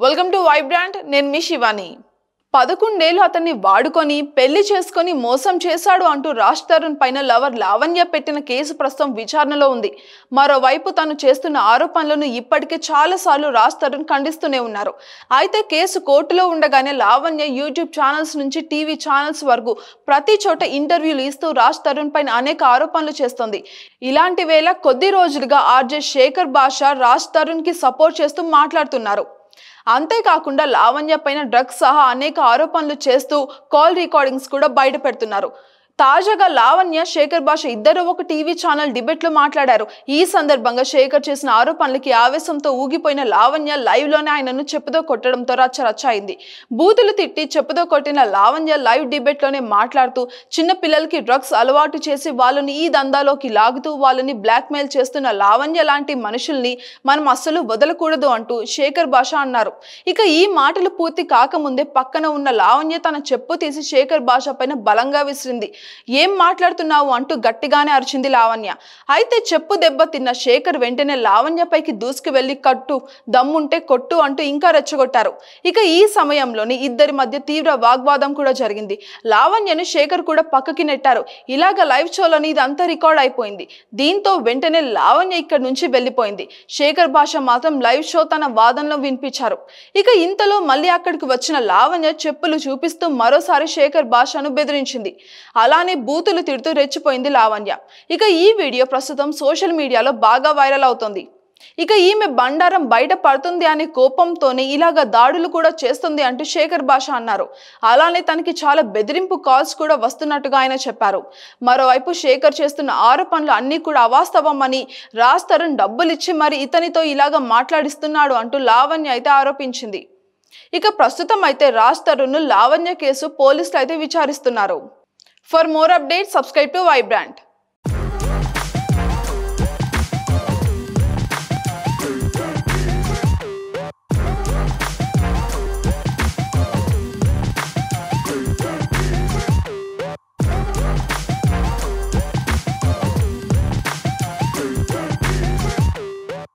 Welcome to Vibrant. నేను మీ శివాని. 11 ఏళ్ళు అతన్ని వాడుకొని పెళ్లి చేసుకొని మోసం చేశాడు అంటూ రాజ్ తరుణ్ పైన లవర్ లావణ్య పెట్టిన కేసు ప్రస్తుతం విచారణలో ఉంది. మరోవైపు తను చేస్తున్న ఆరోపణలను ఇప్పటికే చాలాసార్లు రాజ్ తరుణ్ ఖండిస్తూనే ఉన్నారు. అయితే కేసు కోర్టులో ఉండగానే లావణ్య యూట్యూబ్ ఛానల్స్ నుంచి టీవీ ఛానల్స్ వరకు ప్రతి చోట ఇంటర్వ్యూలు ఇస్తూ రాజ్ తరుణ్ పైన అనేక ఆరోపణలు చేస్తోంది. ఇలాంటి వేళ కొద్ది రోజులుగా ఆర్జే శేఖర్ భాషా రాజ్ తరుణ్ కి సపోర్ట్ చేస్తూ మాట్లాడుతున్నారు. అంతేకాకుండా లావణ్య పైన డ్రగ్స్ సహా అనేక ఆరోపణలు చేస్తూ కాల్ రికార్డింగ్స్ కూడా బయట పెడుతున్నారు. తాజాగా లావణ్య శేఖర్ భాష ఇద్దరు ఒక టీవీ ఛానల్ డిబేట్ లో మాట్లాడారు. ఈ సందర్భంగా శేఖర్ చేసిన ఆరోపణలకి ఆవేశంతో ఊగిపోయిన లావణ్య లైవ్ లోనే ఆయనను చెప్పుతో కొట్టడంతో రచ్చ అయింది. బూతులు తిట్టి చెప్పుతో కొట్టిన లావణ్య లైవ్ డిబేట్ లోనే మాట్లాడుతూ చిన్న పిల్లలకి డ్రగ్స్ అలవాటు చేసి వాళ్ళని ఈ దందాలోకి లాగుతూ వాళ్ళని బ్లాక్ మెయిల్ చేస్తున్న లావణ్య లాంటి మనుషుల్ని మనం అస్సలు వదలకూడదు అంటూ శేఖర్ భాష అన్నారు. ఇక ఈ మాటలు పూర్తి కాకముందే పక్కన ఉన్న లావణ్య తన చెప్పు తీసి శేఖర్ భాష పైన బలంగా విసిరింది. ఏం మాట్లాడుతున్నావు అంటూ గట్టిగానే అరిచింది లావణ్య. అయితే చెప్పు దెబ్బ తిన్న శేఖర్ వెంటనే లావణ్య పైకి దూసుకు వెళ్లి కట్టు, దమ్ముంటే కొట్టు అంటూ ఇంకా రెచ్చగొట్టారు. ఇక ఈ సమయంలోని ఇద్దరి మధ్య తీవ్ర వాగ్వాదం కూడా జరిగింది. లావణ్యను శేఖర్ కూడా పక్కకి నెట్టారు. ఇలాగ లైవ్ షోలోని ఇదంతా రికార్డ్ అయిపోయింది. దీంతో వెంటనే లావణ్య ఇక్కడి నుంచి వెళ్లిపోయింది. శేఖర్ భాష మాత్రం లైవ్ షో తన వాదనలో వినిపించారు. ఇక ఇంతలో మళ్ళీ అక్కడికి వచ్చిన లావణ్య చెప్పులు చూపిస్తూ మరోసారి శేఖర్ భాషను బెదిరించింది. అలానే బూతులు తిడుతూ రెచ్చిపోయింది లావణ్య. ఇక ఈ వీడియో ప్రస్తుతం సోషల్ మీడియాలో బాగా వైరల్ అవుతుంది. ఇక ఈమె బండారం బయట పడుతుంది అనే కోపంతోనే ఇలాగ దాడులు కూడా చేస్తుంది అంటూ శేఖర్ భాష అన్నారు. అలానే తనకి చాలా బెదిరింపు కాల్స్ కూడా వస్తున్నట్టుగా ఆయన చెప్పారు. మరోవైపు శేఖర్ చేస్తున్న ఆరోపణలు అన్ని కూడా అవాస్తవం అని, రాజ్ తరుణ్ డబ్బులిచ్చి మరి ఇతనితో ఇలాగ మాట్లాడిస్తున్నాడు అంటూ లావణ్య అయితే ఆరోపించింది. ఇక ప్రస్తుతం అయితే రాజ్ తరుణ్ లావణ్య కేసు పోలీసులు అయితే విచారిస్తున్నారు. For more updates, subscribe to Vibrant.